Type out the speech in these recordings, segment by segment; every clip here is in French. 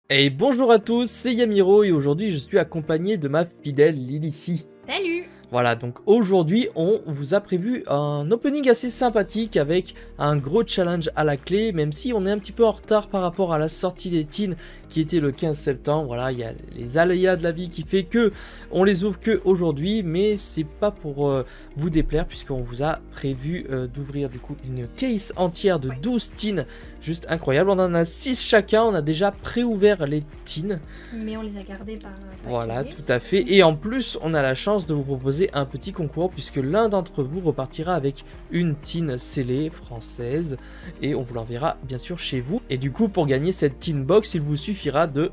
Et bonjour à tous, c'est Yamiro et aujourd'hui je suis accompagné de ma fidèle Lilicie. Salut! Voilà, donc aujourd'hui on vous a prévu un opening assez sympathique avec un gros challenge à la clé, même si on est un petit peu en retard par rapport à la sortie des teens qui était le 15 septembre. Voilà, il y a les aléas de la vie qui fait que on les ouvre que aujourd'hui, mais c'est pas pour vous déplaire puisqu'on vous a prévu d'ouvrir du coup une case entière de 12 teens, juste incroyable. On en a 6 chacun, on a déjà pré-ouvert les teens. Mais on les a gardés par Voilà, carré. tout à fait. Et en plus, on a la chance de vous proposer un petit concours puisque l'un d'entre vous repartira avec une teen scellée française et on vous l'enverra bien sûr chez vous. Et du coup, pour gagner cette teen box, il vous suffira de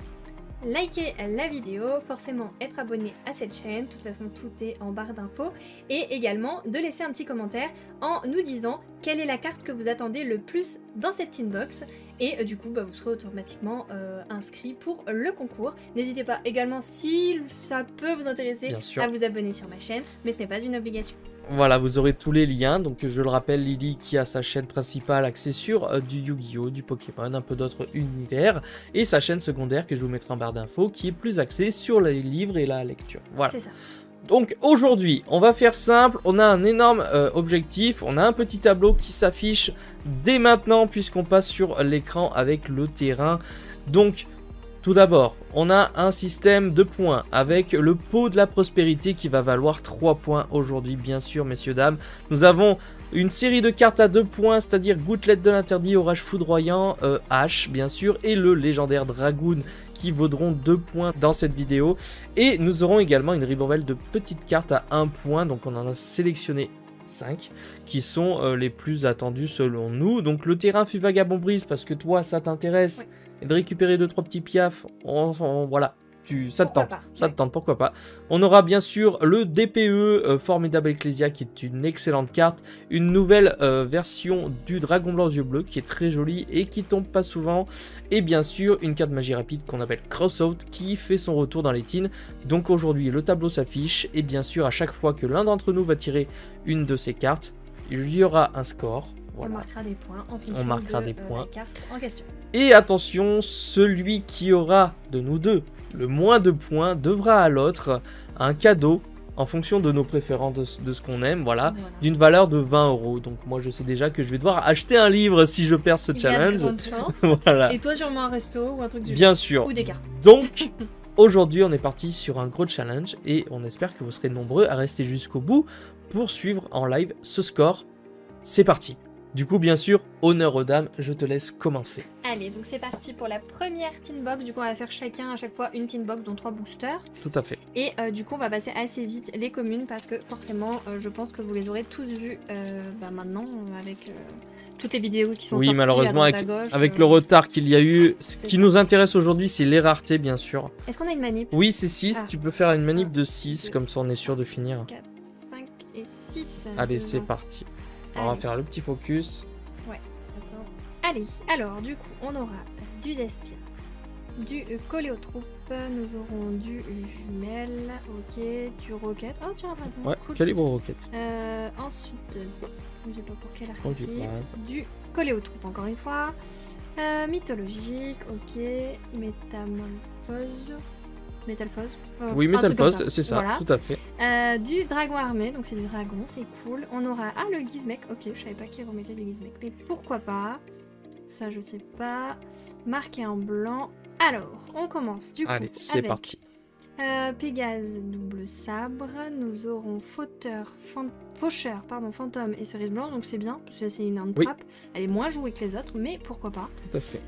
Likez la vidéo, forcément être abonné à cette chaîne, de toute façon tout est en barre d'infos, et également de laisser un petit commentaire en nous disant quelle est la carte que vous attendez le plus dans cette teen box, et du coup vous serez automatiquement inscrit pour le concours. N'hésitez pas également, si ça peut vous intéresser, bien sûr. à vous abonner sur ma chaîne, mais ce n'est pas une obligation. Voilà, vous aurez tous les liens. Donc je le rappelle, Lily qui a sa chaîne principale axée sur du Yu-Gi-Oh, du Pokémon, un peu d'autres univers, et sa chaîne secondaire que je vous mettrai en barre d'infos qui est plus axée sur les livres et la lecture. Voilà. C'est ça. Donc aujourd'hui, on va faire simple, on a un énorme objectif, on a un petit tableau qui s'affiche dès maintenant puisqu'on passe sur l'écran avec le terrain. Donc tout d'abord, on a un système de points avec le pot de la prospérité qui va valoir 3 points aujourd'hui, bien sûr, messieurs, dames. Nous avons une série de cartes à 2 points, c'est-à-dire Gouttelette de l'interdit, Orage foudroyant, H, bien sûr, et le légendaire Dragoon qui vaudront 2 points dans cette vidéo. Et nous aurons également une ribambelle de petites cartes à 1 point, donc on en a sélectionné 5 qui sont les plus attendus selon nous. Donc le terrain fut Vagabond Brise parce que toi ça t'intéresse. Oui. Et de récupérer 2-3 petits piafs, voilà, ça te Pourquoi tente, pas, ça ouais. te tente, pourquoi pas. On aura bien sûr le DPE Formidable Ecclesia qui est une excellente carte, une nouvelle version du Dragon Blanc aux yeux bleus qui est très jolie et qui tombe pas souvent, et bien sûr une carte magie rapide qu'on appelle Crossout qui fait son retour dans les teens. Donc aujourd'hui le tableau s'affiche et bien sûr à chaque fois que l'un d'entre nous va tirer une de ces cartes, il y aura un score. Voilà. On marquera des points en fonction On marquera de des points. la carte en question. Et attention, celui qui aura de nous deux le moins de points devra à l'autre un cadeau en fonction de nos préférences, de ce qu'on aime, voilà, d'une valeur de 20 €. Donc moi je sais déjà que je vais devoir acheter un livre si je perds ce Il y a de challenge. grandes chances. Voilà. Et toi sûrement un resto ou un truc du Bien genre. sûr. Ou des cartes. Donc aujourd'hui on est parti sur un gros challenge et on espère que vous serez nombreux à rester jusqu'au bout pour suivre en live ce score. C'est parti. Du coup, bien sûr, honneur aux dames, je te laisse commencer. Allez, donc c'est parti pour la première teen box. Du coup, on va faire chacun à chaque fois une teen box, dont 3 boosters. Tout à fait. Et du coup, on va passer assez vite les communes parce que forcément, je pense que vous les aurez tous vues maintenant avec toutes les vidéos qui sont Oui, sorties malheureusement, à droite, à gauche, avec le retard qu'il y a eu, ce c'est qui ça. nous intéresse aujourd'hui, c'est les raretés, bien sûr. Est-ce qu'on a une manip? Oui, c'est 6, Ah. tu peux faire une manip de Un, 6, deux, comme ça on est sûr de finir. 4, 5 et 6. Allez, c'est parti. On va Allez. faire le petit focus. Attends. Allez, alors du coup, on aura du Despia, du collé aux troupes, nous aurons du jumelle, ok, du roquette. Oh, tu as raison. Ouais, Cool. calibre roquette. Ensuite, je sais pas pour quel Oh, du archétype, grave. du collé aux troupes encore une fois, mythologique, ok, métamorphose. Métalphose. Oui, un truc comme Métalphose, c'est ça, voilà. tout à fait. Du dragon armé, donc c'est du dragon, c'est cool. On aura le Gizmek, ok, je savais pas qui remettait le Gizmek, mais pourquoi pas. Ça, je sais pas. Marqué en blanc. Alors, on commence du coup. Allez, c'est avec parti. Pégase, double sabre. Nous aurons faucheur, fantôme et cerise blanche, donc c'est bien, parce que c'est une Oui. trappe. Elle est moins jouée que les autres, mais pourquoi pas. Tout à fait.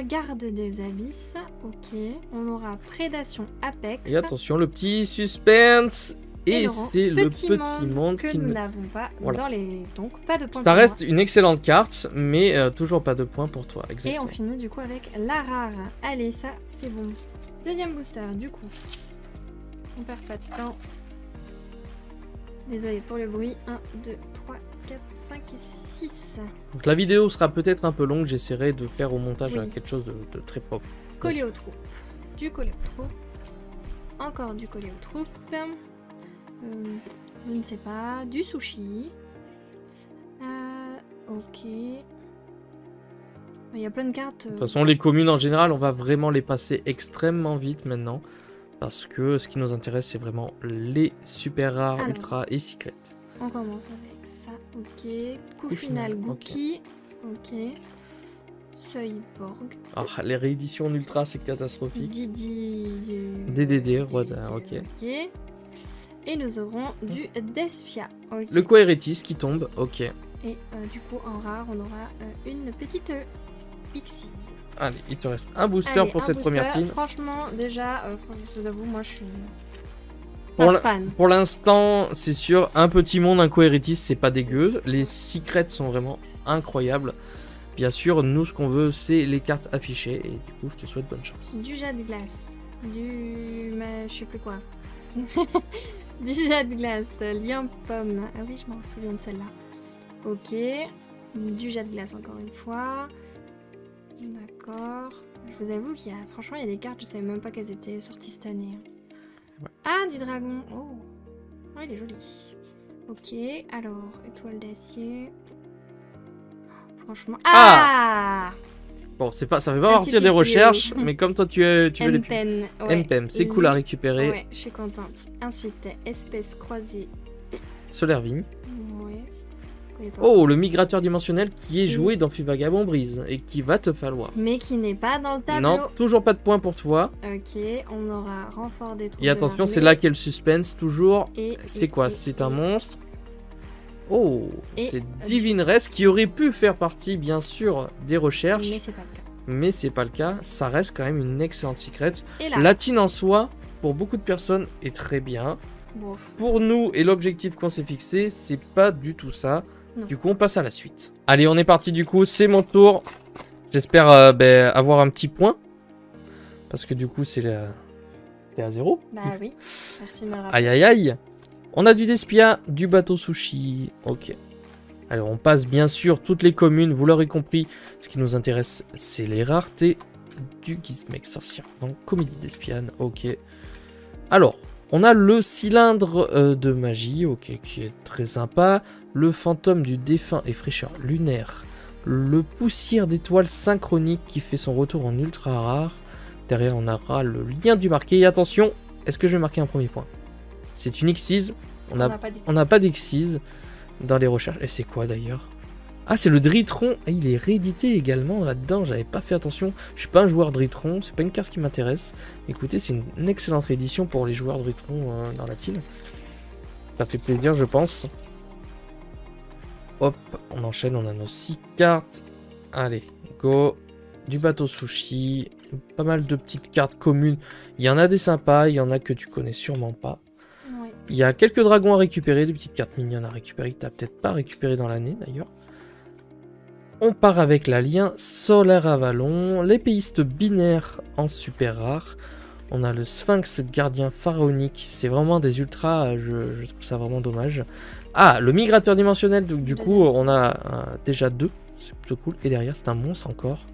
Garde des abysses, ok. On aura prédation apex. Et attention, le petit suspense. Et Laurent, c'est le petit monde que qui nous ne... n'avons pas Voilà. dans les... Donc, pas de points Ça pour reste moi. une excellente carte, mais toujours pas de points pour toi, Et exactement. on finit du coup avec la rare. Allez, ça, c'est bon. Deuxième booster, du coup. On perd pas de temps. Désolé pour le bruit. 1, 2, 3, 4, 5 et 6. Donc la vidéo sera peut-être un peu longue, j'essaierai de faire au montage Oui. quelque chose de très propre. Collé aux troupes. Du collé aux troupes. Encore du collé aux troupes. Je ne sais pas. Du sushi. Ok. Il y a plein de cartes. De toute façon, les communes en général, on va vraiment les passer extrêmement vite maintenant. Parce que ce qui nous intéresse, c'est vraiment les super rares, Alors. ultra et secrets. On commence avec ça, ok. Coup Coup final, final, Gookie. Ok. Seuil Borg. Ah, les rééditions en ultra, c'est catastrophique. Didi. DDD, voilà, ok. Et nous aurons du Despia. Ok. Le Quaeretis qui tombe, ok. Et du coup, en rare, on aura une petite Xyz. Allez, il te reste un booster Allez, pour un cette booster. première team. Franchement, déjà, je vous avoue, moi je suis Pour pas la- fan. Pour l'instant, c'est sûr, un petit monde, un Quaeretis, c'est pas dégueu. Les secrets sont vraiment incroyables. Bien sûr, nous, ce qu'on veut, c'est les cartes affichées. Et du coup, je te souhaite bonne chance. Du jet de glace. Je sais plus quoi. Du jet de glace. Lion pomme. Ah oui, je m'en souviens de celle-là. Ok. Du jet de glace encore une fois. D'accord. Je vous avoue qu'il y a... Franchement, il y a des cartes, je savais même pas qu'elles étaient sorties cette année. Ouais. Ah, du dragon. Oh. Oh, il est joli. Ok, alors, étoile d'acier. Franchement... Ah, Bon, c'est pas, ça fait pas Un partie petit des pipi, recherches, oui. mais comme toi, tu veux les M-Pen. Ouais. M-Pem, c'est cool à Lui- récupérer. Ouais, je suis contente. Ensuite, espèce croisée. Solaire Vigne. Ouais. Je connais pas. Oh, le migrateur dimensionnel qui est Qui- joué dans Vagabond Brise et qui va te falloir. Mais qui n'est pas dans le tableau. Non, toujours pas de points pour toi. Ok, on aura renfort des troupes. Et attention, c'est là qu'est le suspense, toujours. C'est quoi? C'est un monstre. Oh, Et- c'est Divine Rest qui aurait pu faire partie, bien sûr, des recherches, Mais c'est pas le cas. mais c'est pas le cas. Ça reste quand même une excellente secret. Et là, Latine en soi, pour beaucoup de personnes, est très bien. bon, Pour nous et l'objectif qu'on s'est fixé, c'est pas du tout ça. Non. Du coup, on passe à la suite. Allez, on est parti du coup, c'est mon tour. J'espère avoir un petit point. Parce que du coup, c'est la... T'es à 0. bah oui. Merci de me le rappeler. Aïe aïe aïe. On a du Despia, du bateau sushi. Ok. Alors, on passe bien sûr toutes les communes, vous l'aurez compris. Ce qui nous intéresse, c'est les raretés du Gizmek sorcière vent, comédie d'espiane. Ok. Alors, on a le cylindre de magie, ok, qui est très sympa. Le fantôme du défunt et fraîcheur lunaire. Le poussière d'étoiles synchronique qui fait son retour en ultra rare. Derrière, on aura le lien du marqué. Et attention, est-ce que je vais marquer un premier point? C'est une Xyz. On n'a pas d'Xyz dans les recherches. Et c'est quoi d'ailleurs? Ah, c'est le Dritron. Ah, il est réédité également là-dedans. J'avais pas fait attention. Je suis pas un joueur Dritron. C'est pas une carte qui m'intéresse. Écoutez, c'est une excellente réédition pour les joueurs Dritron dans la team. Ça fait plaisir, je pense. Hop, on enchaîne. On a nos 6 cartes. Allez, go. Du bateau sushi. Pas mal de petites cartes communes. Il y en a des sympas. Il y en a que tu connais sûrement pas. Ouais. Il y a quelques dragons à récupérer, des petites cartes mignonnes à récupérer que tu n'as peut-être pas récupéré dans l'année d'ailleurs. On part avec la lien Solaire Avalon, l'épéiste binaire en super rare. On a le Sphinx gardien pharaonique, c'est vraiment des ultras, je trouve ça vraiment dommage. Ah, le migrateur dimensionnel, du coup on a déjà 2, c'est plutôt cool. Et derrière c'est un monstre encore.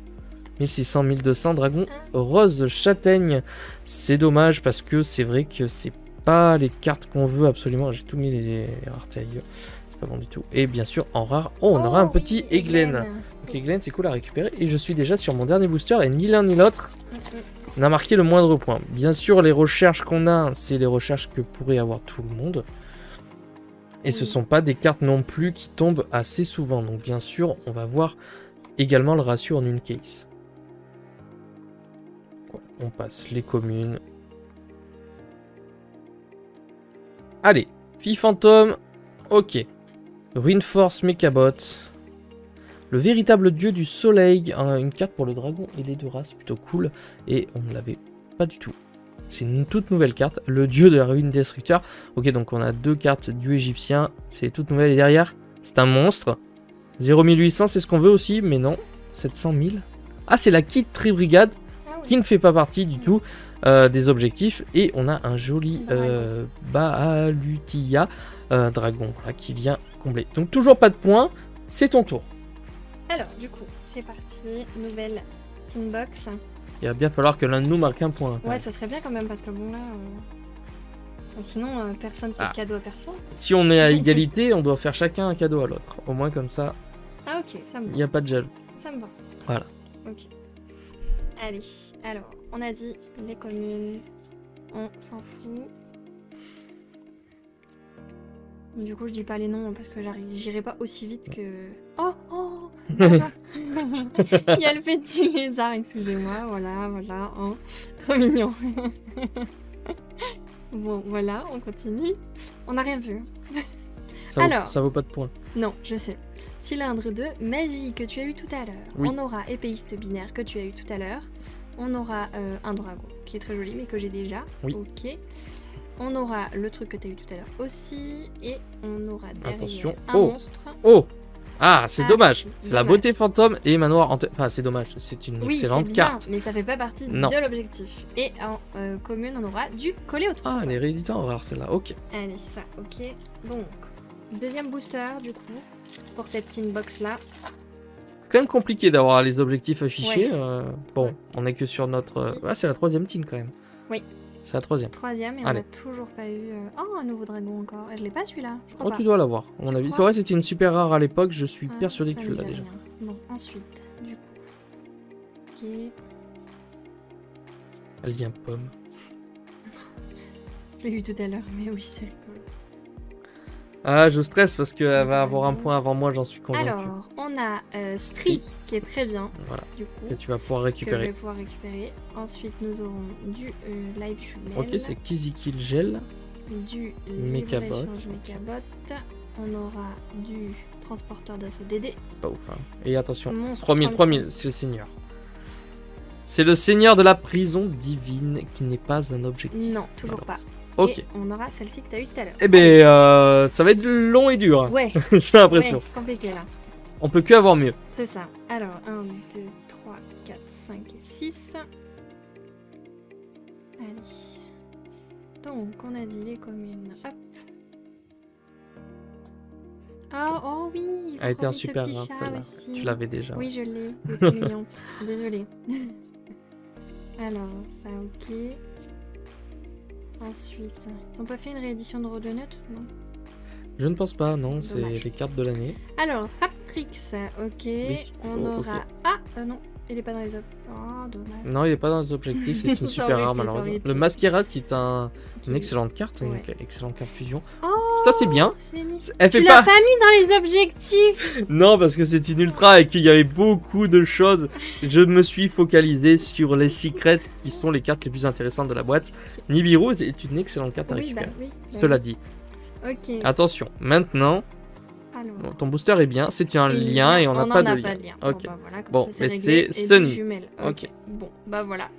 1600, 1200, dragon rose châtaigne. C'est dommage parce que c'est vrai que c'est pas les cartes qu'on veut absolument. J'ai tout mis les raretés ailleurs. C'est pas bon du tout. Et bien sûr, en rare, on aura un petit Eglen. Donc Eglen, c'est cool à récupérer. Et je suis déjà sur mon dernier booster et ni l'un ni l'autre n'a marqué le moindre point. Bien sûr, les recherches qu'on a, c'est les recherches que pourrait avoir tout le monde. Et ce sont pas des cartes non plus qui tombent assez souvent. Donc bien sûr, on va voir également le ratio en une case. On passe les communes. Allez, Fille Fantôme, ok. Ruinforce Mechabot. Le véritable dieu du soleil, une carte pour le dragon et les deux races, plutôt cool. Et on ne l'avait pas du tout. C'est une toute nouvelle carte, le dieu de la ruine destructeur. Ok, donc on a 2 cartes dieu égyptien, c'est toute nouvelle. Et derrière, c'est un monstre. 01800, c'est ce qu'on veut aussi, mais non. 700 000. Ah, c'est la Kit Tribrigade, qui ne fait pas partie du tout des objectifs. Et on a un joli Baalutia dragon voilà, qui vient combler. Donc toujours pas de points, c'est ton tour. Alors, du coup, c'est parti. Nouvelle team box. Il va bien falloir que l'un de nous marque un point. Ouais, ce serait bien quand même parce que bon là... Sinon, personne fait de cadeau à personne. Si on est à égalité, on doit faire chacun un cadeau à l'autre. Au moins comme ça, Ah ok, ça me va. il n'y a pas de jaloux. Ça me va. Voilà. Ok. Allez, alors, on a dit les communes, on s'en fout. Du coup, je dis pas les noms parce que j'irai pas aussi vite que... Oh, oh, attends. Il y a le petit lézard, excusez-moi, voilà, hein. Trop mignon. Bon, voilà, on continue. On n'a rien vu. Alors, ça vaut pas de points. Non, je sais. Cylindre de magie que tu as eu tout à l'heure. Oui. On aura épéiste binaire que tu as eu tout à l'heure. On aura un dragon qui est très joli mais que j'ai déjà. Oui. Ok. On aura le truc que tu as eu tout à l'heure aussi. Et on aura derrière Attention. un Oh. monstre. Oh! Ah, c'est dommage. C'est la dommage. beauté fantôme et manoir en Enfin, c'est dommage. C'est une Oui, excellente c'est bien, carte. mais ça fait pas partie Non. de l'objectif. Et en commune, on aura du collé au truc. Ah, elle est rééditée en rare celle-là. Ok. Allez, ça, ok. Donc, deuxième booster du coup, pour cette tin box là. C'est quand même compliqué d'avoir les objectifs affichés. Ouais. Bon, Ouais. on est que sur notre... Ah, c'est la troisième team quand même. Oui. C'est la troisième. Troisième, et Allez. on n'a toujours pas eu... Oh, un nouveau dragon encore. Et je l'ai pas celui-là, je crois Oh, pas. tu dois l'avoir. À mon avis, crois c'est vrai, c'était une super rare à l'époque. Je suis Ah, persuadé ça que tu me l'as dit déjà. rien. Bon, ensuite, du coup... Ok. Lien pomme. Je l'ai eu tout à l'heure, mais oui, c'est rigolo. Ah, je stresse parce qu'elle va avoir un point avant moi, j'en suis convaincu. Alors, on a Stri, qui est très bien, Voilà, du coup. que tu vas pouvoir Que je récupérer. vais pouvoir récupérer. Ensuite, nous aurons du live jumelle. Ok, c'est Kizikil Gel. Du Mechabot. libre-échange Mechabot. On aura du transporteur d'assaut DD. C'est pas ouf, hein. Et attention, Monstre 3000, c'est le seigneur. C'est le seigneur de la prison divine qui n'est pas un objectif. Non, toujours pas. Ok. Et on aura celle-ci que tu as eu tout à l'heure. Eh ben, ça va être long et dur. Hein. Ouais, J'ai l'impression. ouais, compliqué là. On peut que avoir mieux. C'est ça. Alors, 1, 2, 3, 4, 5 et 6. Allez. Donc, on a dit les communes. Hop. Ah, oh oui, ils ont Elle a été un remis ce super petit rare, chat celle-là. aussi. Tu l'avais déjà. Oui, je l'ai. Il est trop mignon. Désolée. Alors, ça, ok. Ensuite, ils ont pas fait une réédition de Rodonut, non? Je ne pense pas, non, c'est Dommage. les cartes de l'année. Alors, Traptrix, ok. Oui. On Oh, aura... ok. Ah, non, il est pas dans les Oh, dommage. Non, il n'est pas dans les objectifs, c'est une Ça super aurait rare pu, ça malheureusement. aurait pu. Le Masquerade qui est une Qui- excellente carte, Ouais. une excellente carte fusion. Oh, Ça c'est bien. c'est nul. Elle Tu fait l'as pas... pas mis dans les objectifs. Non, parce que c'est une ultra et qu'il y avait beaucoup de choses. Je me suis focalisé sur les secrets qui sont les cartes les plus intéressantes de la boîte. Nibiru est une excellente carte à Oui, bah récupérer. oui. bah Cela dit, oui. Ok. attention, maintenant, Alors. bon, ton booster est bien, c'est un Il y lien a- et on n'a en pas a de lien. pas de lien. Ok. Bon, bah voilà, comme Bon, ça, c'est mais réglé. c'est Et Stunny. du jumelle. Ok. Bon, bah voilà.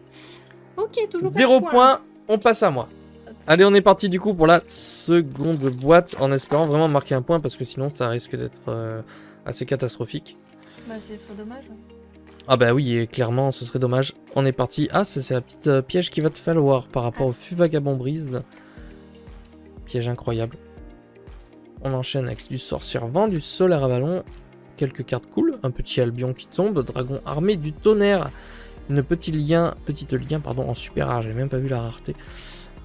Ok, toujours pas 0 de points, on passe à moi. Allez, on est parti du coup pour la seconde boîte en espérant vraiment marquer un point parce que sinon ça risque d'être assez catastrophique. Bah, c'est trop dommage. Ah bah oui, et clairement, ce serait dommage. On est parti. Ah, c'est la petite piège qu'il va te falloir par rapport au fût vagabond brise. Piège incroyable. On enchaîne avec du sorcier vent, du solaire avalon, quelques cartes cool, un petit albion qui tombe, dragon armé du tonnerre, une petite lien en super rare, j'ai même pas vu la rareté.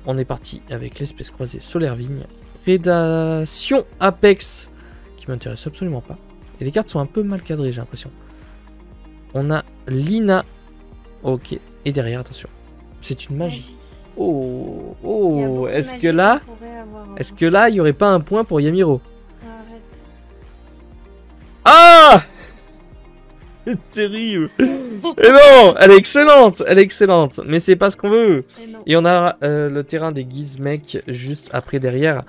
On est parti avec l'espèce croisée solaire vigne, prédation apex, qui m'intéresse absolument pas. Et les cartes sont un peu mal cadrées, j'ai l'impression. On a Lina. Ok. Et derrière, attention. C'est une magie. Oh, Il y a beaucoup oh. de Est-ce magie que là, qu'on pourrait avoir, est-ce que là, il y aurait pas un point pour Yamiro? Arrête. Ah! C'est terrible. Et non, elle est excellente, mais c'est pas ce qu'on veut. Et non. Et on a le terrain des Gizmek juste après derrière.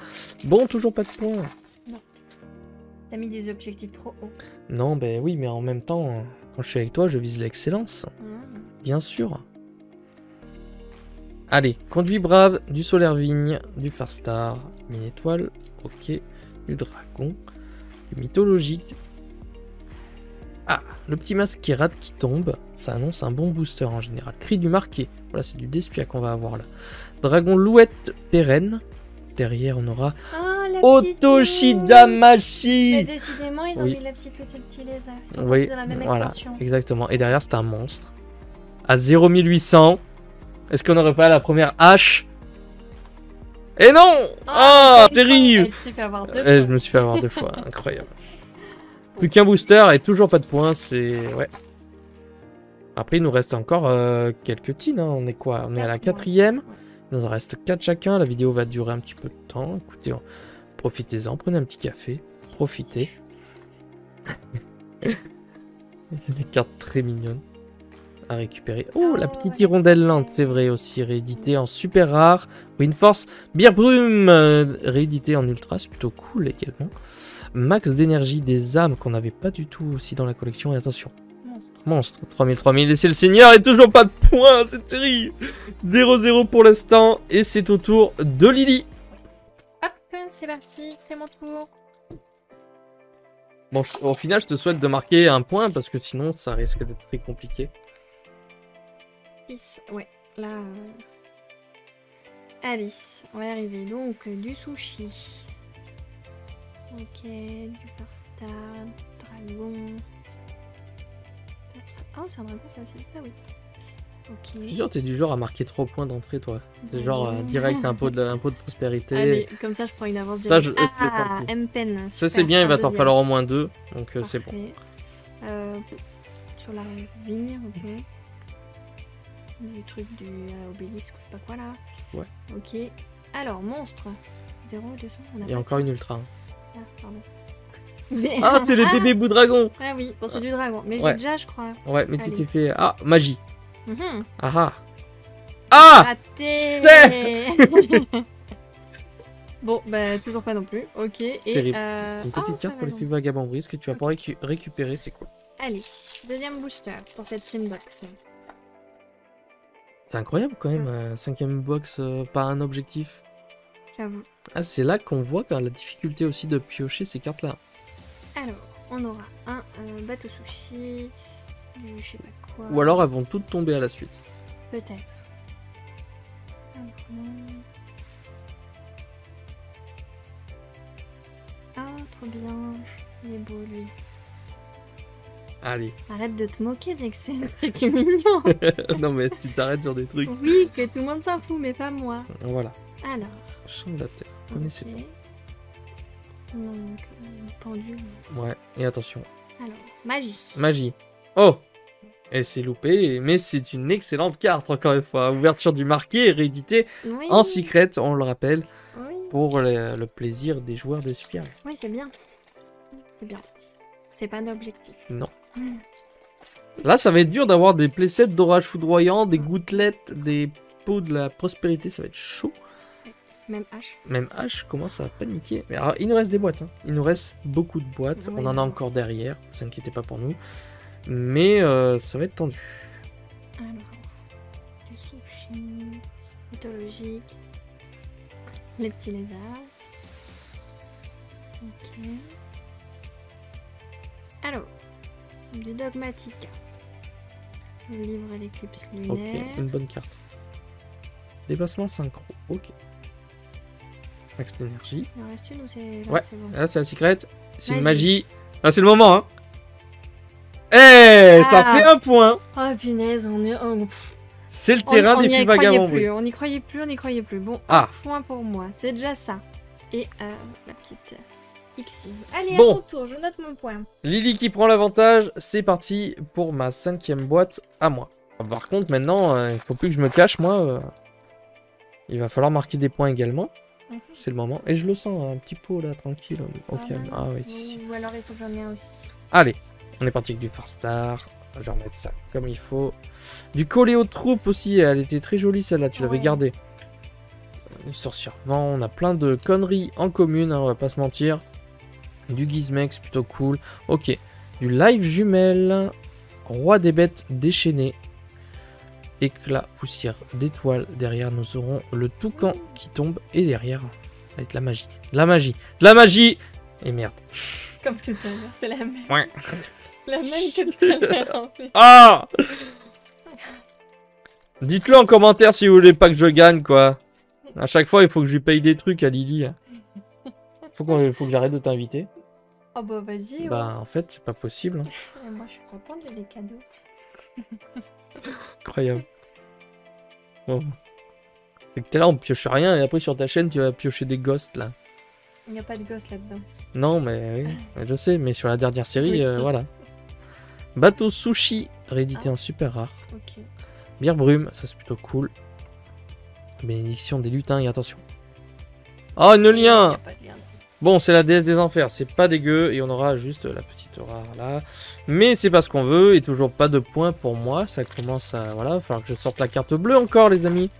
Bon, toujours pas de point. T'as mis des objectifs trop hauts. Non, ben oui, mais en même temps, quand je suis avec toi, je vise l'excellence. Bien sûr. Allez, conduit brave, du solaire vigne, du Far Star, mine étoile, ok, du dragon, du mythologique. Ah, le petit masquerade qui tombe, ça annonce un bon booster en général. Cri du marqué, voilà, c'est du Despia qu'on va avoir là. Dragon louette pérenne, derrière on aura Ah, la Otoshida Mais Machi. décidément, ils ont Oui. mis le petit lézard. Ils sont Oui, partis dans la même voilà, extension. exactement. Et derrière c'est un monstre. À 0,800. Est-ce qu'on n'aurait pas la première hache? Et non! Ah, terrible! Et tu t'es fait avoir deux. Je me suis fait avoir 2 fois, incroyable. Plus qu'un booster et toujours pas de points, c'est... Ouais. Après, il nous reste encore quelques teams. Hein. On est quoi? On est à la 4e. Ouais. Il nous en reste 4 chacun. La vidéo va durer un petit peu de temps. Écoutez, profitez-en. Prenez un petit café. Profitez. Il y a des cartes très mignonnes à récupérer. Oh, la petite hirondelle lente, c'est vrai aussi. Réédité en super rare. Windforce. Bière brume. Réédité en ultra. C'est plutôt cool également. Max d'énergie des âmes qu'on n'avait pas du tout aussi dans la collection. Et attention. Monstre, 3000, et c'est le seigneur et toujours pas de points, c'est terrible. 0-0 pour l'instant, et c'est au tour de Lily. Hop, c'est parti, c'est mon tour. Bon, au final, je te souhaite de marquer un point, parce que sinon, ça risque d'être très compliqué. 6, ouais, là... Allez, on va y arriver. Donc, du sushi. Ok, du Parstar, dragon... Ah, c'est un dragon ça aussi. Ah oui. Ok. Genre, t'es du genre à marquer 3 points d'entrée, toi. C'est genre direct un pot de prospérité. Allez, comme ça je prends une avance Ça, directe. M-Pen. Ça c'est bien, il va t'en falloir au moins 2. Donc c'est bon. Sur la vigne, ok. Du truc du obélisque, je sais pas quoi là. Ouais. Ok. Alors, monstre. 0, 200. Il y a encore une ultra. Ah, pardon. Ah, c'est les bébés bouts dragon. Ah oui, bon, c'est du dragon. Mais Ouais. j'ai déjà, je crois. Ouais, mais tu Allez. t'es fait... Ah, magie. Mhm. Ah ah. Ah. Raté. Bon, bah toujours pas non plus. Ok. Et Terrible. Une petite carte pour les vagabond. filles vagabondrises que tu vas pouvoir récupérer, c'est cool. Allez, deuxième booster pour cette teambox. C'est incroyable quand même, 5ème box, pas un objectif. J'avoue. Ah, c'est là qu'on voit quand la difficulté aussi de piocher ces cartes-là. Alors, on aura un bateau sushi, du je sais pas quoi. Ou alors elles vont toutes tomber à la suite. Peut-être. Ah, trop bien. Il est beau lui. Allez. Arrête de te moquer dès que c'est un truc mignon. Non mais tu t'arrêtes sur des trucs. Oui, que tout le monde s'en fout, mais pas moi. Voilà. Alors. Champ de la terre. Connaissez ok. Donc, pendu. Ouais, et attention. Alors, magie. Magie. Oh. Et c'est loupé, mais c'est une excellente carte, encore une fois. Ouverture du marqué et réédité Oui. en secret, on le rappelle, Oui, pour le plaisir des joueurs de Spire. oui c'est bien. C'est bien. C'est pas d'objectif. Non. Là, ça va être dur d'avoir des playsets d'orage foudroyant, des gouttelettes, des pots de la prospérité, ça va être chaud. Même H. Même H commence à paniquer. Mais alors, il nous reste des boîtes, hein. Il nous reste beaucoup de boîtes. Oui. On en a encore derrière, ne vous inquiétez pas pour nous. Mais ça va être tendu. Alors, du sushi, mythologique, les petits lézards. Ok. Alors, du dogmatica. Le livre à l'éclipse Ok, lunaire. une bonne carte. Dépassement synchro, ok. Max d'énergie. Il en reste une ou c'est... Ouais. c'est bon. Là, c'est la secret. C'est une Magie. magie. Là, c'est le moment, hein. Eh, ça Ah. fait un point. Oh punaise, on est... C'est le terrain des n'y filles croyait vagabondes. plus, on n'y croyait plus, on n'y croyait plus. Bon, Ah. un point pour moi, c'est déjà ça. Et la petite X6. Allez, Bon. à mon tour, je note mon point. Lily qui prend l'avantage. C'est parti pour ma 5e boîte à moi. Par contre, maintenant, il faut plus que je me cache, moi. Il va falloir marquer des points également. Mhm. C'est le moment. Et je le sens, un petit pot là, tranquille, au calme. Ah oui, si. Ou alors il faut que j'en ai un aussi. Allez, on est parti avec du Farstar. Je vais remettre ça comme il faut. Du Coléo Troupe aussi, elle était très jolie celle-là, tu l'avais Ouais. gardée. Une sorcière vent, on a plein de conneries en commune, hein, on va pas se mentir. Du Gizmex, plutôt cool. Ok, du Live Jumelle. Roi des bêtes déchaîné. Éclat, poussière d'étoiles. Derrière, nous aurons le toucan qui tombe. Et derrière, avec la magie. La magie. La magie. Et merde. Comme tout à l'heure, c'est la même. Ouais. La même que tout à l'heure en fait. Ah! Dites-le en commentaire si vous voulez pas que je gagne, quoi. À chaque fois, il faut que je lui paye des trucs à Lily. Faut que j'arrête de t'inviter. Oh bah vas-y. Bah, en fait, c'est pas possible. Hein. Ouais. Moi je suis contente, j'ai des cadeaux. Incroyable. Bon. Et que t'es là, on pioche rien, et après sur ta chaîne, tu vas piocher des ghosts, là. Il n'y a pas de gosse là-dedans. Non, mais oui, je sais, mais sur la dernière série, Oui. voilà. Bateau sushi réédité en super rare. Ok. Bière brume, ça c'est plutôt cool. Bénédiction des lutins et attention. Oh, le Y a lien! pas de lien. Bon, c'est la déesse des enfers, c'est pas dégueu. Et on aura juste la petite rare là. Mais c'est pas ce qu'on veut. Et toujours pas de points pour moi. Ça commence à... Voilà, il va falloir que je sorte la carte bleue encore, les amis.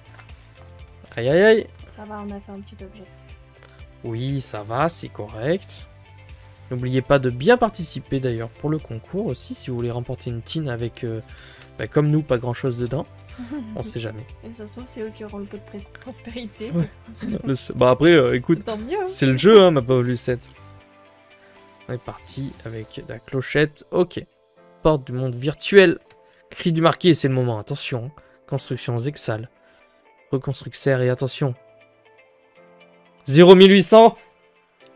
Aïe, aïe, aïe. Ça va, on a fait un petit objet. Oui, ça va, c'est correct. N'oubliez pas de bien participer d'ailleurs pour le concours aussi. Si vous voulez remporter une tine avec, comme nous, pas grand chose dedans. On sait jamais. Et ça se trouve, c'est eux qui auront le pot de prospérité. Ouais. Bah après, écoute, Tant mieux. Hein. c'est le jeu, hein, ma pauvre Lucette. On est parti avec la clochette. Ok. Porte du monde virtuel. Cri du marqué, c'est le moment. Attention. Construction Zexal. Reconstruxer et attention. 0 800.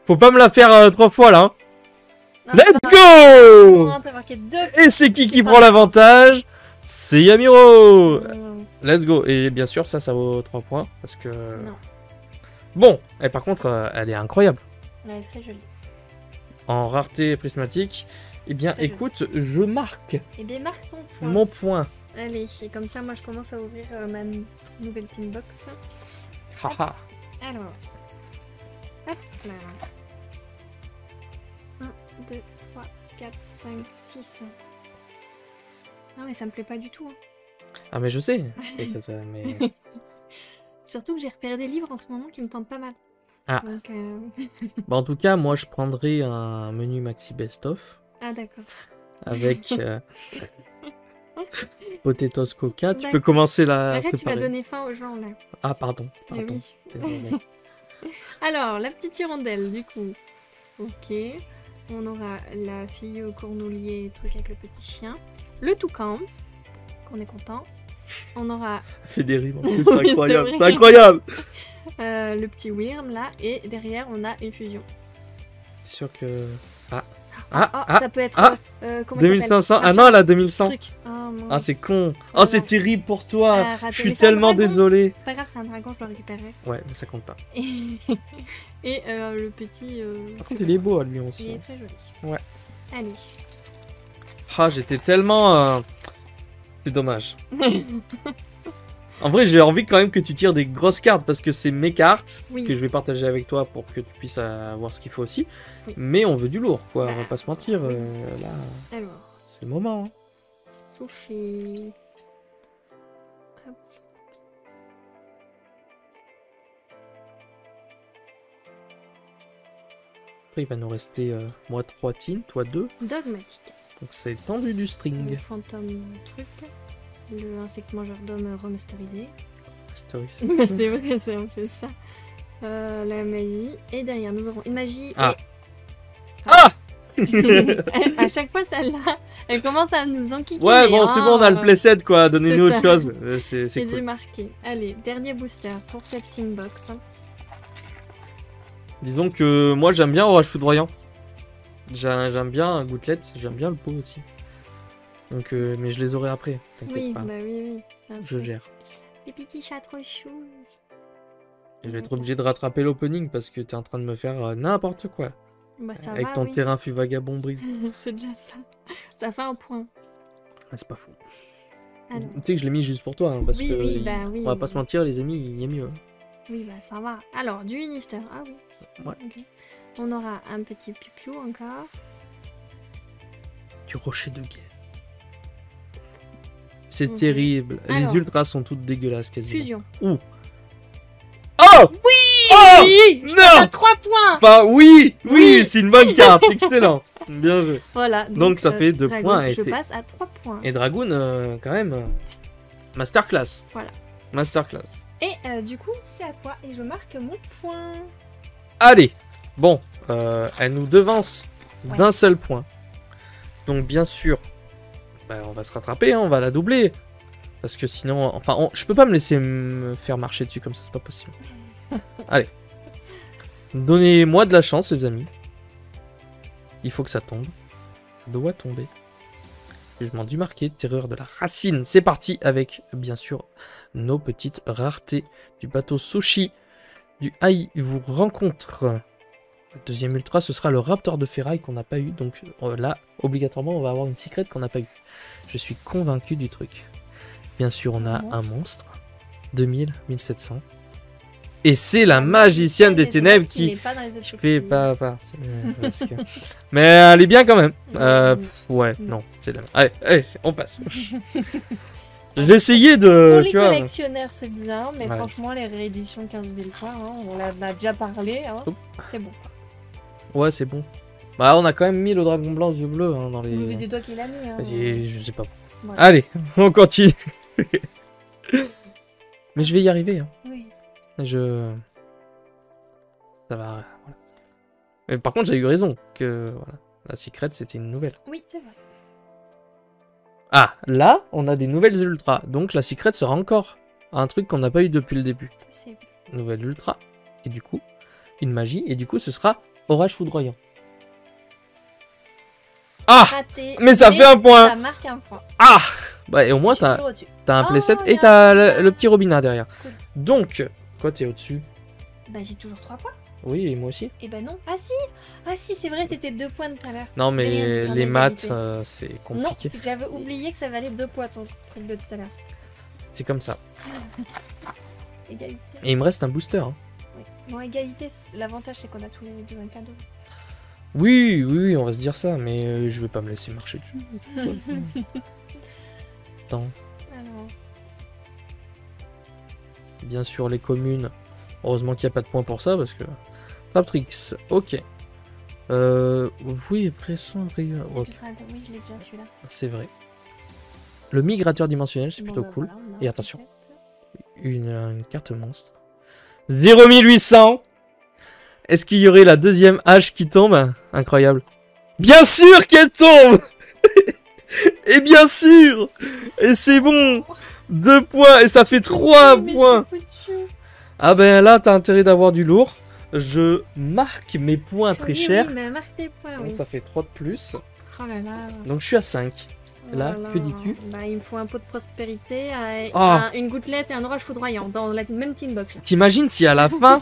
Faut pas me la faire 3 fois là. Hein. Non, Let's non, go! non, t'as marqué 2. Et c'est qui prend l'avantage? C'est Yamiro. Non. Let's go. Et bien sûr, ça vaut 3 points. Parce que... Non. Bon. Et par contre, elle est incroyable. Elle est très jolie. En rareté prismatique. Eh bien, Très écoute, je marque Et bien, marque ton point. mon point. Allez, et comme ça, moi, je commence à ouvrir ma nouvelle team box. Haha. Alors. Hop là. 1, 2, 3, 4, 5, 6. Ah ouais, ça me plaît pas du tout. Hein. Ah, mais je sais. Mais... Surtout que j'ai repéré des livres en ce moment qui me tentent pas mal. Ah. Donc, Bah, en tout cas, moi, je prendrai un menu maxi best-of ah d'accord. avec Potatoes Coca. Tu peux D'accord. commencer la Arrête, tu vas préparer. donner fin aux gens là. Ah, pardon. Eh Pardon. oui. Désolé. Alors, la petite hirondelle, du coup. Ok. On aura la fille au cornoulier, truc avec le petit chien. Le toucan, qu'on est content. On aura Ça fait des rimes en plus, c'est Oui, incroyable. c'est C'est vrai. incroyable. le petit Wyrm là. Et derrière, on a une fusion. C'est sûr que... Ah. Ça peut être. Comment 2500. Ah Machin. non, elle a 2100. Truc. Oh, mince. Ah, c'est con. Oh, Ah, c'est non. terrible pour toi. Ah, raté. Je suis Mais c'est un tellement dragon. désolé. C'est pas grave, c'est un dragon, je dois récupérer. Ouais, mais ça compte pas. Et le petit. Par contre, il est beau, lui aussi. Il est hein. très joli. Ouais. Allez. Ah, j'étais tellement... C'est dommage. En vrai, j'ai envie quand même que tu tires des grosses cartes parce que c'est mes cartes Oui. que je vais partager avec toi pour que tu puisses avoir ce qu'il faut aussi. Oui. Mais on veut du lourd, quoi. Bah, on va pas se mentir. oui. Là, Alors, c'est le moment. Hein. sushi. Hop. Après, il va nous rester moi 3 teams, toi 2. Dogmatique. Donc c'est tendu du Le string. fantôme truc. Le insecte mangeur d'hommes remasterisé. Stories. C'est vrai, c'est un peu ça. La magie. Et derrière, nous aurons une magie. Ah. Et... Ah À chaque fois, celle-là, elle commence à nous enquiquiner. Ouais, bon, c'est bon, on a le hein. playset, quoi. Donnez-nous c'est autre ça. chose. C'est C'est cool. du marqué. Allez, dernier booster pour cette team box. Disons que moi, j'aime bien Orage Foudroyant. J'aime bien Gouttelette, j'aime bien le pot aussi. Donc, mais je les aurai après, t'inquiète Oui, pas. bah oui. bien Je sûr. gère. Les petits chats trop choux. Je vais être obligé de rattraper l'opening parce que t'es en train de me faire n'importe quoi. Bah ça Avec va, ton oui. terrain fut vagabond brise. C'est déjà ça. Ça fait un point. Ah, c'est pas fou. Alors, Tu sais que je l'ai mis juste pour toi, hein, parce Oui, que oui, bah oui, on va pas oui. se mentir, les amis, il y a mieux. oui, bah ça va. Alors, du Unister. Ah oui. Ouais. Ok. On aura un petit pipiou encore. Du rocher de guerre. C'est Ok. terrible. Alors. Les ultras sont toutes dégueulasses quasiment. Fusion. Ouh. Oh Oui, Oh oui, je passe Non à 3 points. Enfin, oui, Oui. c'est une bonne carte. Excellent. Bien joué. Voilà. Donc, ça fait 2 Dragon, points. Et, Je passe à 3 points. et Dragoon, quand même, masterclass. Voilà. Masterclass. Et du coup, c'est à toi et je marque mon point. Allez. Bon, elle nous devance Ouais. d'un seul point. Donc, bien sûr, on va se rattraper, hein, on va la doubler. Parce que sinon, enfin, je peux pas me laisser me faire marcher dessus comme ça, c'est pas possible. Allez. Donnez-moi de la chance, les amis. Il faut que ça tombe. Ça doit tomber. Jugement du marqué, terreur de la racine. C'est parti avec, bien sûr, nos petites raretés. Du bateau sushi, du Haï vous rencontre. Le deuxième ultra, ce sera le Raptor de ferraille qu'on n'a pas eu. Donc là, obligatoirement, on va avoir une secret qu'on n'a pas eu. Je suis convaincu du truc. Bien sûr, on a un monstre. 2000, 1700. Et c'est la magicienne des ténèbres qui n'est pas dans les fait objectifs. pas partie. Parce que- Mais elle est bien quand même. Ouais, non, c'est la... Allez, allez, on passe. J'ai essayé Pour de... les Tu vois, collectionneurs, c'est bien, mais Ouais. franchement, les rééditions 15 000 fois, hein, on en a déjà parlé, hein, Oups. c'est bon. ouais, c'est bon. Bah, on a quand même mis le dragon blanc aux yeux bleus hein, dans les... Oui, c'est toi qui l'as mis. Hein. Je sais pas. Ouais. Allez, on continue. Mais je vais y arriver. Hein. Oui. Ça va. Voilà. Mais par contre, j'ai eu raison que voilà, la secret c'était une nouvelle. Oui, c'est vrai. Ah, là, on a des nouvelles ultras. Donc la secret sera encore un truc qu'on n'a pas eu depuis le début. Possible. Nouvelle ultra. Et du coup, une magie. Et du coup, ce sera orage foudroyant. Ah, Raté. mais ça fait un point. Ça marque un point. Ah, bah et au moins Je suis t'as toujours au-dessus. un Oh, playset y et a t'as un le petit robinat derrière. Cool. Donc, quoi t'es au-dessus? Bah, j'ai toujours 3 points. Oui, et moi aussi. Et bah non. Ah si, c'est vrai, c'était 2 points tout à l'heure. Non, J'ai rien mais dit, en les maths, égalité. c'est Non, compliqué. c'est que j'avais oublié que ça valait 2 points ton truc de tout à l'heure. C'est comme ça. Égalité. Et il me reste un booster. Hein. Oui. Bon, égalité, l'avantage c'est qu'on a tous les deux un cadeau. Oui, oui, oui, on va se dire ça, mais je vais pas me laisser marcher dessus. Attends. Alors, Bien sûr, les communes. Heureusement qu'il n'y a pas de point pour ça, parce que... Traptrix, ok. Oui, pressant, rigueur. le Ok, dragon, oui, je l'ai déjà celui-là. c'est vrai. Le migrateur dimensionnel, c'est Bon, plutôt bah, cool. voilà, on a Et un attention. preset. Une carte monstre. 0800. Est-ce qu'il y aurait la deuxième hache qui tombe? Incroyable. Bien sûr qu'elle tombe. Et bien sûr. Et c'est bon. 2 points. Et ça fait 3 Mais je points. suis foutu. Ah ben là, t'as intérêt d'avoir du lourd. Je marque mes points très Oui, chers. Oui, mais marque tes points, Donc oui. ça fait 3 de plus. Oh là là. Donc je suis à 5. Là, Oh là que là. dis-tu? Bah, il me faut un pot de prospérité, Ah. une gouttelette et un orage foudroyant dans la même tin box. là. T'imagines si à la fin,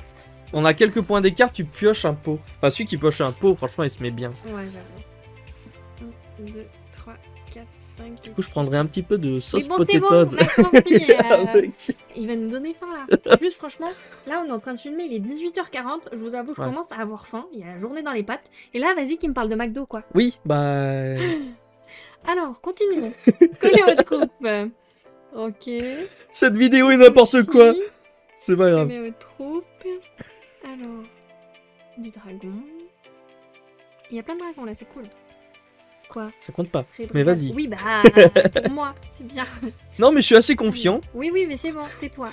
on a quelques points d'écart, tu pioches un pot. Enfin, celui qui pioche un pot, franchement, il se met bien. Ouais, j'avoue. 1, 2, 3, 4, 5. Du coup, je prendrais un petit peu de sauce Oui, bon, c'est bon, potatoes. on a compris. Avec- Il va nous donner faim là. En plus, franchement, là on est en train de filmer, il est 18h40. Je vous avoue, je Ouais. commence à avoir faim. Il y a la journée dans les pattes. Et là, vas-y, qui me parle de McDo quoi. Oui, bah... Alors, continuons. Collez aux troupes. Ok. Cette vidéo est n'importe quoi. C'est pas grave. Collez aux troupes. Alors, du dragon. Il y a plein de dragons là, c'est cool. Quoi? Ça compte pas. C'est Mais brigade. vas-y. Oui, bah, pour moi, c'est bien. Non, mais je suis assez confiant. Oui, oui, mais c'est bon, tais-toi.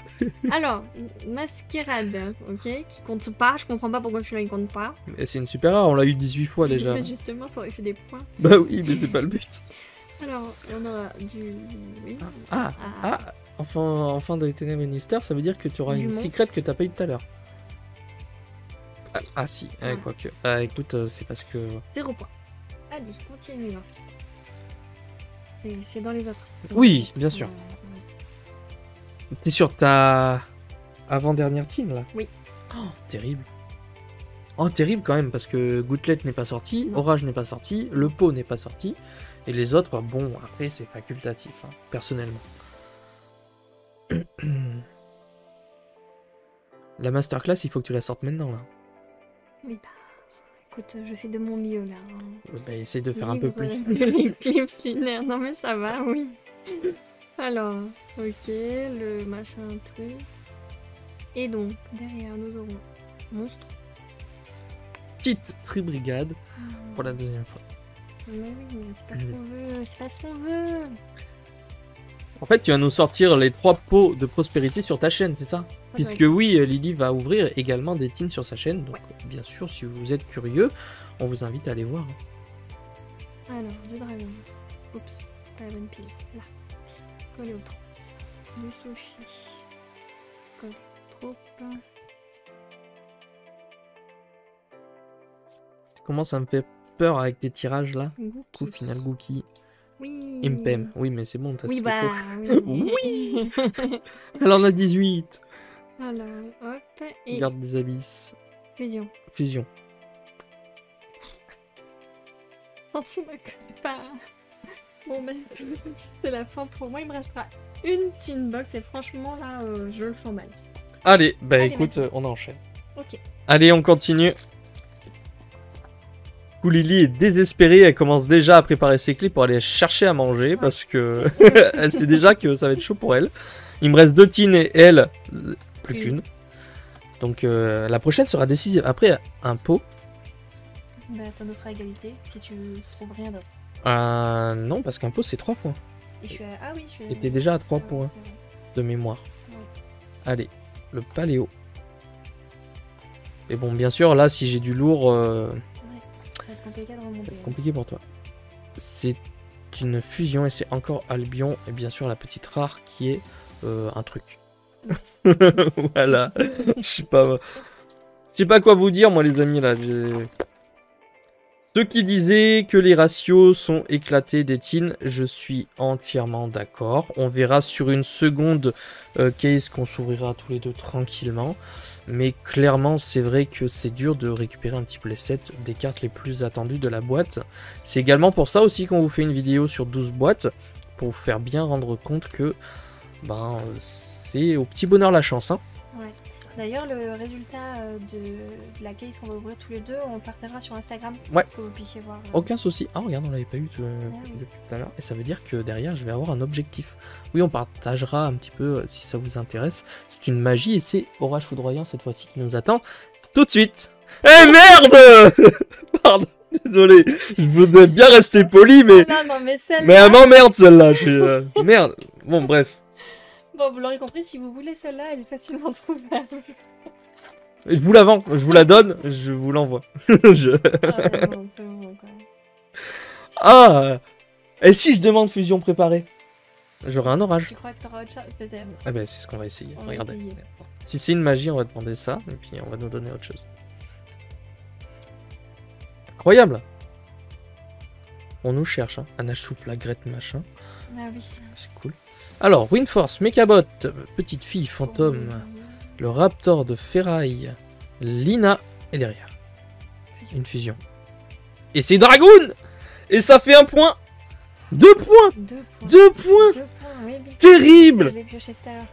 Alors, masquerade, ok, qui compte pas. Je comprends pas pourquoi celui-là il compte pas. Et c'est une super rare, on l'a eu 18 fois déjà. Mais justement, ça aurait fait des points. Bah oui, mais c'est pas le but. Alors, on aura du. Oui. Ah, enfin des ténèbres Minister, ça veut dire que tu auras Du une monstre. secrète que t'as pas eu tout à l'heure. Ah si, Ah. quoique. Bah écoute, c'est parce que... 0 point. Allez, continue. Et c'est dans les autres. Oui, bien sûr. Euh, T'es sûr, ta avant-dernière team là? Oui. Oh, terrible. Oh, terrible quand même, parce que Gouttelette n'est pas sorti, Non. Orage n'est pas sorti, le pot n'est pas sorti, et les autres, bon, après c'est facultatif, hein, personnellement. La masterclass, il faut que tu la sortes maintenant là. Oui, bah. Écoute, je fais de mon mieux là. Bah, essaye de faire un peu plus. L'éclipse lunaire. Non, mais ça va, oui. Alors, ok, le machin truc. Et donc, derrière, nous aurons monstre. Petite tribrigade pour la deuxième fois. Mais oui, mais c'est pas ce qu'on veut, c'est pas ce qu'on veut. En fait, tu vas nous sortir les 3 pots de prospérité sur ta chaîne, c'est ça? Ouais. Puisque oui, Lily va ouvrir également des teams sur sa chaîne, donc bien sûr, si vous êtes curieux, on vous invite à aller voir. Alors, du dragon. Oups, pas la bonne pile. Là. Collé au trou. Du sushi. Colle trop. Tu commences à me faire peur avec tes tirages là. Gookie. Coup final Gookie. Oui. Impem. Oui, mais c'est bon, t'as Oui, ce qu'il bah. faut. Oui. Elle en a 18. Alors, hop. Et Garde des abysses. fusion. Fusion. On ne connaît pas. Bon, bah, c'est la fin pour moi. Il me restera une tin box et franchement, là, je le sens mal. Allez, bah Allez, écoute, vas-y. on enchaîne. Ok. Allez, on continue. Lily est désespérée, elle commence déjà à préparer ses clés pour aller chercher à manger parce que elle sait déjà que ça va être chaud pour elle. Il me reste 2 tines et elle, plus qu'une. Donc la prochaine sera décisive. Après, un pot. Bah, ça nous fera égalité si tu trouves rien d'autre. Non, parce qu'un pot c'est 3 points. Et je suis à... Ah oui, je suis à... Et t'es déjà à 3 Ah, points c'est vrai. de mémoire. Ouais. Allez, le paléo. Et bon, bien sûr, là, si j'ai du lourd, Ouais, ça va être compliqué de remonter. c'est compliqué pour toi. C'est une fusion et c'est encore Albion. Et bien sûr, la petite rare qui est un truc. Voilà. Je sais pas quoi vous dire, moi, les amis, là. Ceux qui disaient que les ratios sont éclatés des tines, je suis entièrement d'accord. On verra sur une seconde case qu'on s'ouvrira tous les deux tranquillement. Mais clairement, c'est vrai que c'est dur de récupérer un petit playset des cartes les plus attendues de la boîte. C'est également pour ça aussi qu'on vous fait une vidéo sur 12 boîtes, pour vous faire bien rendre compte que c'est au petit bonheur la chance. Hein. Ouais. D'ailleurs, le résultat de la case qu'on va ouvrir tous les deux, on le partagera sur Instagram. Ouais. Pour que vous puissiez voir. Aucun souci. Ah, regarde, on l'avait pas eu depuis tout à l'heure. Et ça veut dire que derrière, je vais avoir un objectif. Oui, on partagera un petit peu si ça vous intéresse. C'est une magie et c'est Orage Foudroyant cette fois-ci qui nous attend tout de suite. Eh merde. Pardon, désolé. Je voudrais bien rester poli, mais... Ah non, mais celle-là... Mais elle m'emmerde celle-là. Merde. Bon, bref. Bon, vous l'aurez compris, si vous voulez celle-là, elle est facilement trouvable. Je vous la vends, je vous la donne, je vous l'envoie. Ah non, c'est bon, quoi. Ah. Et si je demande fusion préparée? J'aurai un orage. Tu crois que t'auras autre chose, peut-être? Ah ben c'est ce qu'on va essayer. On va Regardez. essayer. Si c'est une magie, on va demander ça, et puis on va nous donner autre chose. Incroyable. On nous cherche, hein. Anna Chouf, la Grette, machin. Ah oui. C'est cool. Alors, Windforce, Mechabot, petite fille fantôme, le Raptor de Ferraille, Lina, et derrière, une fusion. Et c'est Dragoon. Et ça fait 1 point. 2 points. 2 points. 2 points. 2 points, oui. Terrible. Je l'ai pioché tout à l'heure.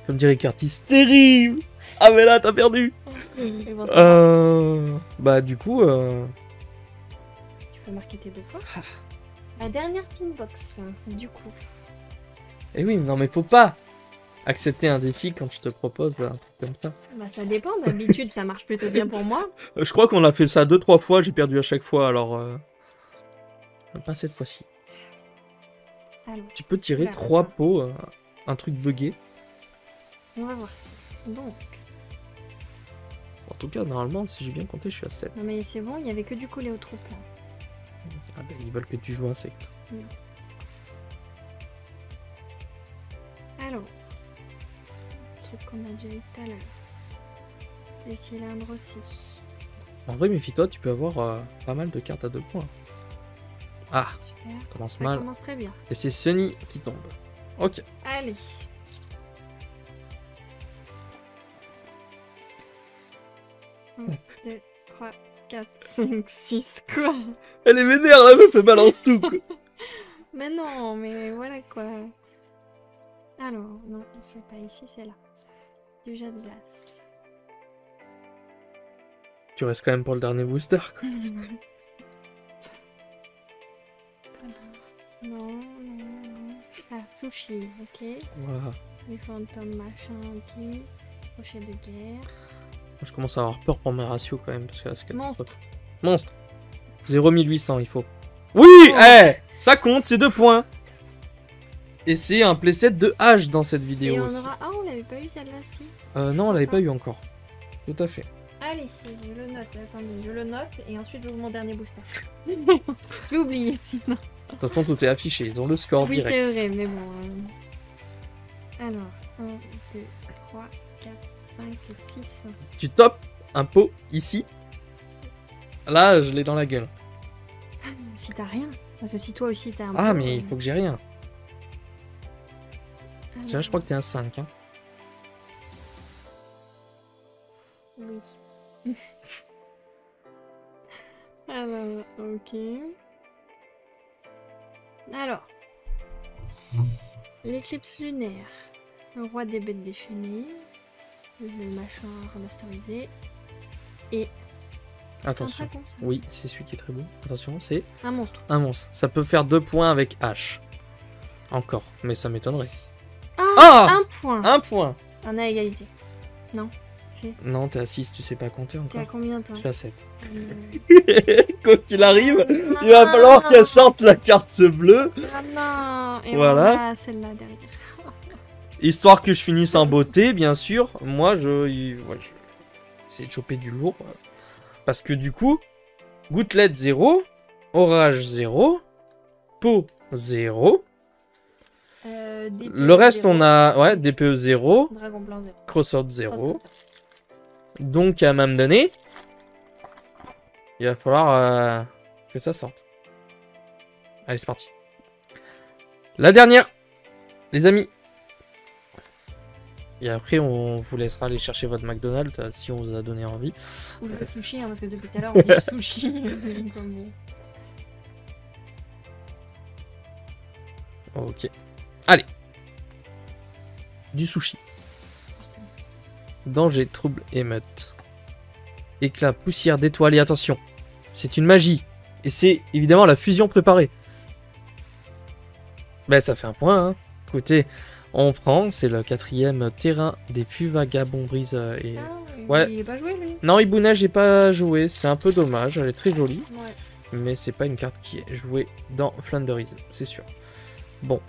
Comme dirait Curtis, terrible. Ah mais là, t'as perdu. Mais bon, ça va. Bah du coup... Tu peux marquer tes 2 points. La dernière team box, du coup. Eh oui, non mais faut pas accepter un défi quand je te propose un truc comme ça. Bah ça dépend, d'habitude ça marche plutôt bien pour moi. Je crois qu'on a fait ça 2-3 fois, j'ai perdu à chaque fois, alors... Pas cette fois-ci. Alors, Tu peux tirer Là, 3 attends. pots, un truc buggé. on va voir ça. Donc, En tout cas, normalement, si j'ai bien compté, je suis à 7. non mais c'est bon, il y avait que du collé aux troupes là. Ah ben, ils veulent que tu joues insecte. Alors, le truc qu'on a déjà eu tout à l'heure. Les cylindres aussi. En vrai, méfie-toi, tu peux avoir pas mal de cartes à 2 points. Ah, Super. ça commence Ça mal. commence très bien. Et c'est Sunny qui tombe. Ok. Allez. Un, 2, 3, 4, 5, 6, quoi. Elle est vénère, la meuf, elle balance tout. Quoi. Mais non, mais voilà quoi. Alors, non, c'est pas ici, c'est là. Du jet de glace. Tu restes quand même pour le dernier booster. Quoi. Non, non, non. Ah, sushi, ok. Voilà. Les fantômes, machin, ok. Crochet de guerre. Je commence à avoir peur pour mes ratios quand même, parce que là, c'est Monstre. catastrophique. Monstre. 0 il faut. Oui, Oh. ça compte, c'est 2 points. Et c'est un playset de H dans cette vidéo Et on aussi. aura... Ah, on l'avait pas eu celle-là, si. Non, on l'avait pas eu encore. Tout à fait. Allez, je le note, attendez, je le note et ensuite j'ouvre mon dernier booster. Je vais oublier sinon. De toute façon, tout est affiché. Ils ont le score Oui, direct. c'est vrai, mais bon. Alors, 1, 2, 3, 4, 5 et 6. Tu topes un pot ici. Là, je l'ai dans la gueule. Si t'as rien. Parce que si toi aussi t'as un Ah, peu, mais il faut que j'ai rien. alors, Tiens, je crois que t'es un 5. Hein. Oui. Alors, ok. Alors, l'éclipse lunaire, le roi des bêtes déchaînées, le machin remasterisé, et... Attention. C'est un dragon, ça. Oui, c'est celui qui est très beau. Attention, c'est Un monstre. un monstre. Ça peut faire 2 points avec H. Encore, mais ça m'étonnerait. Ah, un point. Un point. On a égalité. Non. Non, t'es à 6, tu sais pas compter T'es à encore. combien toi? Je suis à 7. Quoi qu'il arrive, il va falloir qu'elle sorte la carte bleue. Ah non. Et Voilà. Celle-là derrière. Histoire que je finisse en beauté, bien sûr. Moi, je essayer de choper du lourd. Parce que du coup, gouttelette 0, orage 0, peau 0. Le reste, 0. On a ouais, DPE 0, Dragon blanc 0, crossout 0. Donc, à me donner, il va falloir que ça sorte. Allez, c'est parti. La dernière, les amis. Et après, on vous laissera aller chercher votre McDonald's si on vous a donné envie. Ou le sushi, hein, parce que depuis tout à l'heure, on dit sushi. Ok. Allez. Du sushi. Danger, trouble, émeute. Éclat, poussière, d'étoiles et attention. C'est une magie. Et c'est évidemment la fusion préparée. Ben, ça fait un point, hein. Écoutez, on prend, c'est le 4e terrain des fûts vagabonds brise et... ouais. Il est pas joué, lui? Non, Ibuna, j'ai pas joué. C'est un peu dommage, elle est très jolie. Ouais. Mais c'est pas une carte qui est jouée dans Flanderies, c'est sûr. Bon.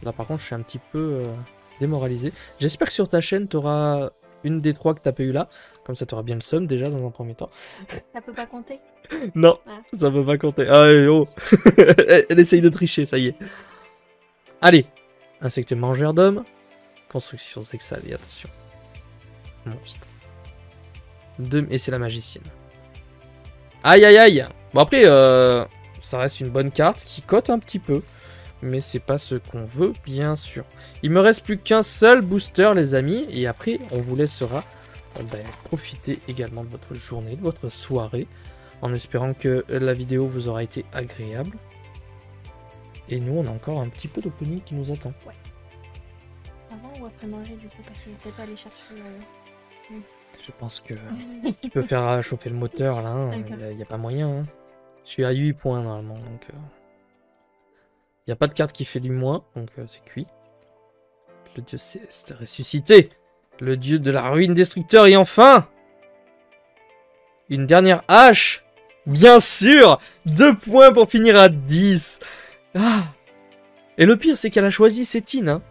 Là, par contre, je suis un petit peu démoralisé. J'espère que sur ta chaîne, tu auras une des 3 que t'as pas eu là. Comme ça, tu auras bien le somme déjà dans un premier temps. Ça peut pas compter? Non, ça peut pas compter. Ah, oh. Elle essaye de tricher, ça y est. Allez. Insecte mangeur d'hommes. Construction sexuelle, attention. Monstre. Et c'est la magicienne. Aïe, aïe, aïe. Bon, après, ça reste une bonne carte qui cote un petit peu. Mais c'est pas ce qu'on veut, bien sûr. Il me reste plus qu'un seul booster, les amis. Et après, on vous laissera profiter également de votre journée, de votre soirée. En espérant que la vidéo vous aura été agréable. Et nous, on a encore un petit peu d'opening qui nous attend. Ouais. Avant ou après manger, du coup, parce que je vais peut-être aller chercher... Je pense que tu peux faire chauffer le moteur, là. Il n'y a pas moyen. Hein. Je suis à 8 points, normalement, donc... Il n'y a pas de carte qui fait du moins, donc c'est cuit. Le dieu céleste ressuscité. Le dieu de la ruine destructeur. Et enfin, une dernière hache. Bien sûr. 2 points pour finir à 10. Ah. Et le pire, c'est qu'elle a choisi Sétine. Hein.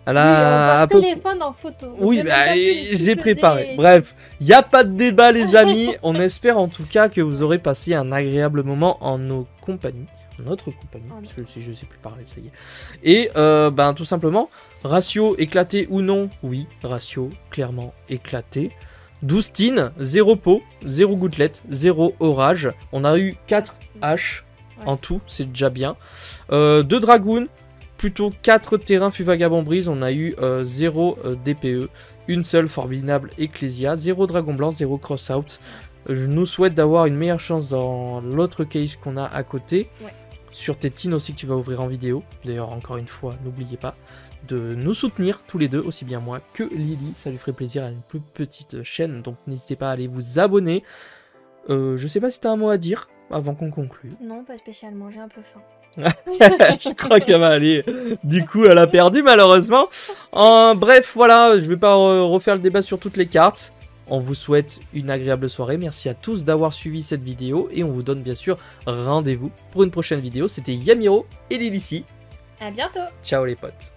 Elle a oui, téléphone en photo. Oui, bah, j'ai préparé. Bref, il n'y a pas de débat, les amis. On espère en tout cas que vous aurez passé un agréable moment en nos compagnies. Notre compagnie, parce que si je sais plus parler, ça y est. Et tout simplement, ratio éclaté ou non? Oui, ratio clairement éclaté. 12 tines, 0 peau, 0 gouttelette, 0 orage. On a eu 4 haches en tout, c'est déjà bien. 2 dragoons, plutôt 4 terrains fûts vagabond brise. On a eu 0 DPE, une seule formidable Ecclesia, 0 dragon blanc, 0 crossout. Je nous souhaite d'avoir une meilleure chance dans l'autre case qu'on a à côté. Ouais. Sur tes tines aussi que tu vas ouvrir en vidéo. D'ailleurs, encore une fois, n'oubliez pas de nous soutenir tous les deux, aussi bien moi que Lily. Ça lui ferait plaisir à une plus petite chaîne, donc n'hésitez pas à aller vous abonner. Je sais pas si tu as un mot à dire avant qu'on conclue. Non, pas spécialement, j'ai un peu faim. Je crois qu'elle va aller. Du coup, elle a perdu malheureusement. Bref, voilà, je vais pas refaire le débat sur toutes les cartes. On vous souhaite une agréable soirée. Merci à tous d'avoir suivi cette vidéo. Et on vous donne bien sûr rendez-vous pour une prochaine vidéo. C'était Yamiro et Lilici. À bientôt. Ciao les potes.